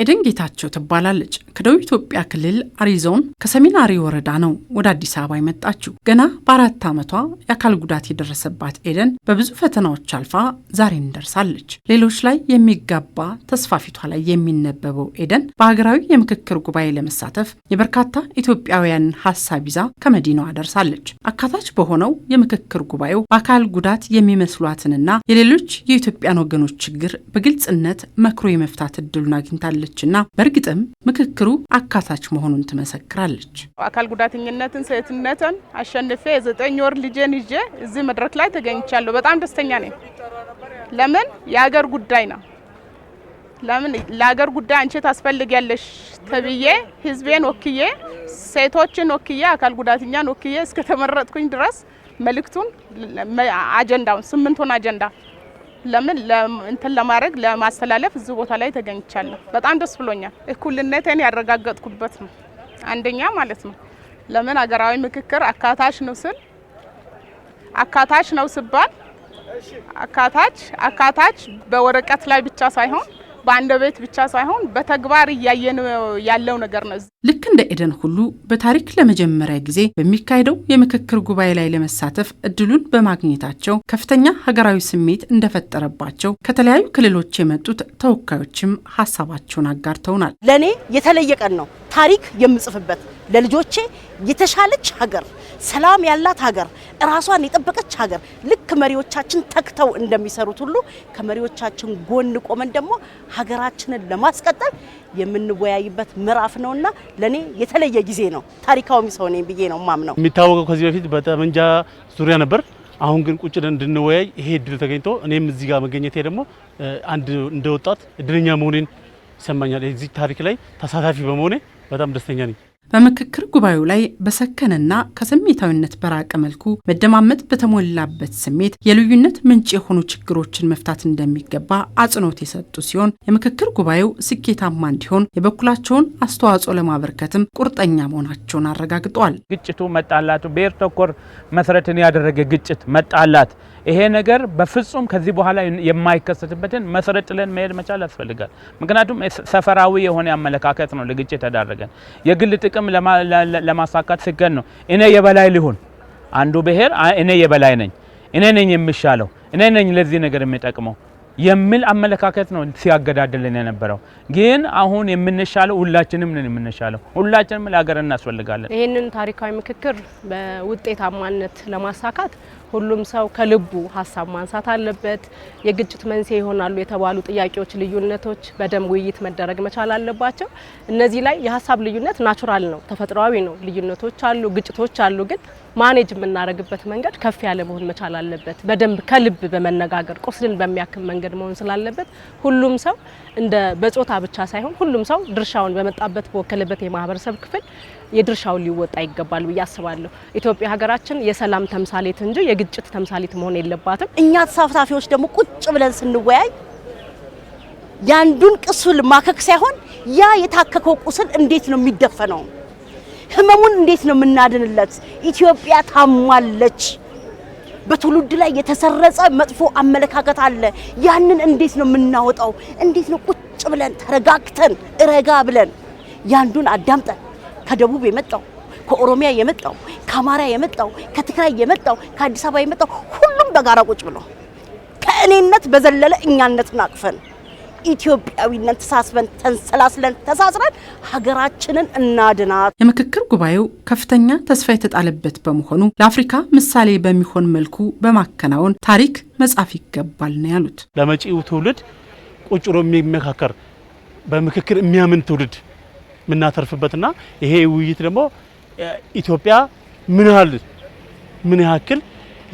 ኤደን ጌታቸው ትባላለች። ከደቡብ ኢትዮጵያ ክልል አሪ ዞን ከሰሜን አሪ ወረዳ ነው ወደ አዲስ አበባ የመጣችው። ገና በ4 ዓመቷ የአካል ጉዳት የደረሰባት ኤደን በብዙ ፈተናዎች አልፋ ዛሬን ደርሳለች። ሌሎች ላይ የሚጋባ ተስፋ ፊቷ ላይ የሚነበበው ኤደን በሀገራዊ የምክክር ጉባኤ ለመሳተፍ የበርካታ ኢትዮጵያውያን ሀሳብ ይዛ ከመዲናዋ ደርሳለች። አካታች በሆነው የምክክር ጉባኤው በአካል ጉዳት የሚመስሏትንና የሌሎች የኢትዮጵያን ወገኖች ችግር በግልጽነት መክሮ የመፍታት እድሉን አግኝታለች እና በእርግጥም ምክክሩ አካታች መሆኑን ትመሰክራለች። አካል ጉዳተኝነትን ሴትነትን አሸንፌ የ9 ወር ልጄን ይዤ እዚህ መድረክ ላይ ተገኝቻለሁ። በጣም ደስተኛ ነኝ። ለምን የሀገር ጉዳይ ነው። ለምን ለሀገር ጉዳይ አንቺ ታስፈልጊያለሽ ተብዬ ህዝቤን ወክዬ ሴቶችን ወክዬ አካል ጉዳተኛን ወክዬ እስከ ተመረጥኩኝ ድረስ መልእክቱን አጀንዳውን 8ቱን አጀንዳ ለምን እንትን ለማድረግ ለማስተላለፍ እዚህ ቦታ ላይ ተገኝቻለሁ። በጣም ደስ ብሎኛል። እኩልነቴን ያረጋገጥኩበት ነው አንደኛ ማለት ነው። ለምን ሀገራዊ ምክክር አካታች ነው ስል አካታች ነው ሲባል አካታች በወረቀት ላይ ብቻ ሳይሆን በአንደበት ብቻ ሳይሆን በተግባር እያየን ያለው ነገር ነው። ልክ እንደ ኤደን ሁሉ በታሪክ ለመጀመሪያ ጊዜ በሚካሄደው የምክክር ጉባኤ ላይ ለመሳተፍ እድሉን በማግኘታቸው ከፍተኛ ሀገራዊ ስሜት እንደፈጠረባቸው ከተለያዩ ክልሎች የመጡት ተወካዮችም ሀሳባቸውን አጋርተውናል። ለኔ የተለየ ቀን ነው። ታሪክ የምጽፍበት ለልጆቼ የተሻለች ሀገር፣ ሰላም ያላት ሀገር፣ ራሷን የጠበቀች ሀገር ልክ መሪዎቻችን ተክተው እንደሚሰሩት ሁሉ ከመሪዎቻችን ጎን ቆመን ደግሞ ሀገራችንን ለማስቀጠል የምንወያይበት ምዕራፍ ነውና ለኔ የተለየ ጊዜ ነው። ታሪካዊ ሰው ነኝ ብዬ ነው ማምነው። የሚታወቀው ከዚህ በፊት በጠመንጃ ዙሪያ ነበር። አሁን ግን ቁጭ ብለን እንድንወያይ ይሄ እድል ተገኝቶ እኔም እዚህ ጋር መገኘቴ ደግሞ አንድ እንደወጣት እድለኛ መሆኔን ይሰማኛል። እዚህ ታሪክ ላይ ተሳታፊ በመሆኔ በጣም ደስተኛ ነኝ። በምክክር ጉባኤው ላይ በሰከነና ከስሜታዊነት በራቀ መልኩ መደማመጥ በተሞላበት ስሜት የልዩነት ምንጭ የሆኑ ችግሮችን መፍታት እንደሚገባ አጽንኦት የሰጡ ሲሆን የምክክር ጉባኤው ስኬታማ እንዲሆን የበኩላቸውን አስተዋጽኦ ለማበርከትም ቁርጠኛ መሆናቸውን አረጋግጠዋል። ግጭቱ መጣላቱ ብሔር ተኮር መሰረትን ያደረገ ግጭት መጣላት ይሄ ነገር በፍጹም ከዚህ በኋላ የማይከሰትበትን መሰረት ጥለን መሄድ መቻል ያስፈልጋል። ምክንያቱም ሰፈራዊ የሆነ አመለካከት ነው ለግጭት ተዳረገን። የግል ጥቅም ለማሳካት ሲገን ነው እኔ የበላይ ልሁን፣ አንዱ ብሔር እኔ የበላይ ነኝ፣ እኔ ነኝ የሚሻለው፣ እኔ ነኝ ለዚህ ነገር የሚጠቅመው የሚል አመለካከት ነው ሲያገዳድልን የነበረው። ግን አሁን የምንሻለው ሁላችንም ነን የምንሻለው። ሁላችንም ለሀገር እናስፈልጋለን። ይሄንን ታሪካዊ ምክክር በውጤታማነት ለማሳካት ሁሉም ሰው ከልቡ ሀሳብ ማንሳት አለበት። የግጭት መንስኤ ይሆናሉ የተባሉ ጥያቄዎች፣ ልዩነቶች በደንብ ውይይት መደረግ መቻል አለባቸው። እነዚህ ላይ የሀሳብ ልዩነት ናቹራል ነው፣ ተፈጥሯዊ ነው። ልዩነቶች አሉ፣ ግጭቶች አሉ። ግን ማኔጅ የምናደርግበት መንገድ ከፍ ያለ መሆን መቻል አለበት። በደንብ ከልብ በመነጋገር ቁስልን በሚያክም መንገድ መሆን ስላለበት ሁሉም ሰው እንደ በጾታ ብቻ ሳይሆን ሁሉም ሰው ድርሻውን በመጣበት በወከለበት የማህበረሰብ ክፍል የድርሻውን ሊወጣ ይገባል ብዬ አስባለሁ። ኢትዮጵያ ሀገራችን የሰላም ተምሳሌት እንጂ የግጭት ተምሳሌት መሆን የለባትም። እኛ ተሳታፊዎች ደግሞ ቁጭ ብለን ስንወያይ ያንዱን ቁስል ማከክ ሳይሆን ያ የታከከው ቁስል እንዴት ነው የሚደፈነው? ህመሙን እንዴት ነው የምናድንለት? ኢትዮጵያ ታሟለች። በትውልድ ላይ የተሰረጸ መጥፎ አመለካከት አለ። ያንን እንዴት ነው የምናወጣው? እንዴት ነው ቁጭ ብለን ተረጋግተን ረጋ ብለን ያንዱን አዳምጠን ከደቡብ የመጣው ከኦሮሚያ የመጣው ከአማራ የመጣው ከትግራይ የመጣው ከአዲስ አበባ የመጣው ሁሉም በጋራ ቁጭ ብሎ ከእኔነት በዘለለ እኛነትን አቅፈን ኢትዮጵያዊነት ተሳስበን ተንሰላስለን ተሳስረን ሀገራችንን እናድናት። የምክክር ጉባኤው ከፍተኛ ተስፋ የተጣለበት በመሆኑ ለአፍሪካ ምሳሌ በሚሆን መልኩ በማከናወን ታሪክ መጻፍ ይገባል ነው ያሉት። ለመጪው ትውልድ ቁጭ ብሎ የሚመካከር በምክክር የሚያምን ትውልድ ምናተርፍበትና ይሄ ውይይት ደግሞ ኢትዮጵያ ምን ያክል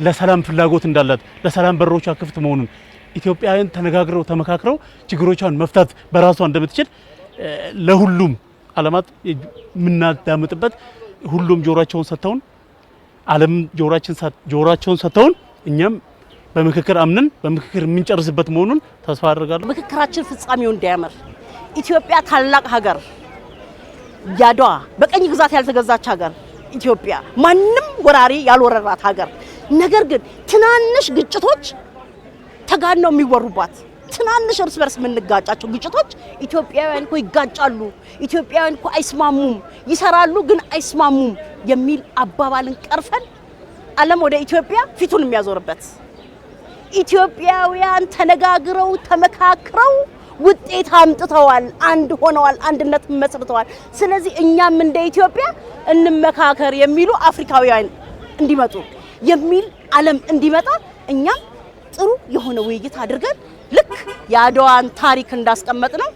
ለሰላም ፍላጎት እንዳላት ለሰላም በሮቿ ክፍት መሆኑን ኢትዮጵያውያን ተነጋግረው ተመካክረው ችግሮቿን መፍታት በራሷ እንደምትችል ለሁሉም ዓለማት ምናዳምጥበት ሁሉም ጆሮአቸውን ሰጥተውን ዓለም ጆሮአቸውን ሰጥተውን እኛም በምክክር አምነን በምክክር የምንጨርስበት መሆኑን ተስፋ አደርጋለሁ። ምክክራችን ፍጻሜው እንዲያምር ኢትዮጵያ ታላቅ ሀገር ያድዋ በቀኝ ግዛት ያልተገዛች ሀገር ኢትዮጵያ ማንም ወራሪ ያልወረራት ሀገር ነገር ግን ትናንሽ ግጭቶች ተጋነው የሚወሩባት ትናንሽ እርስ በርስ የምንጋጫቸው ግጭቶች ኢትዮጵያውያን እኮ ይጋጫሉ፣ ኢትዮጵያውያን እኮ አይስማሙም፣ ይሰራሉ ግን አይስማሙም የሚል አባባልን ቀርፈን ዓለም ወደ ኢትዮጵያ ፊቱን የሚያዞርበት ኢትዮጵያውያን ተነጋግረው ተመካክረው ውጤት አምጥተዋል፣ አንድ ሆነዋል፣ አንድነት መስርተዋል። ስለዚህ እኛም እንደ ኢትዮጵያ እንመካከር የሚሉ አፍሪካውያን እንዲመጡ የሚል ዓለም እንዲመጣ እኛም ጥሩ የሆነ ውይይት አድርገን ልክ የአድዋን ታሪክ እንዳስቀመጥነው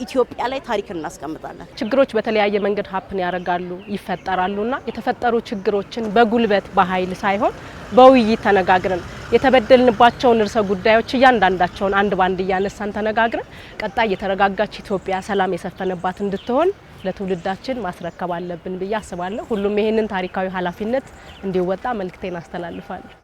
ኢትዮጵያ ላይ ታሪክ እናስቀምጣለን። ችግሮች በተለያየ መንገድ ሀፕን ያደርጋሉ ይፈጠራሉና የተፈጠሩ ችግሮችን በጉልበት በኃይል ሳይሆን በውይይት ተነጋግረን የተበደልንባቸውን ርዕሰ ጉዳዮች እያንዳንዳቸውን አንድ ባንድ እያነሳን ተነጋግረን ቀጣይ የተረጋጋች ኢትዮጵያ ሰላም የሰፈነባት እንድትሆን ለትውልዳችን ማስረከብ አለብን ብዬ አስባለሁ። ሁሉም ይሄንን ታሪካዊ ኃላፊነት እንዲወጣ መልእክቴን አስተላልፋለሁ።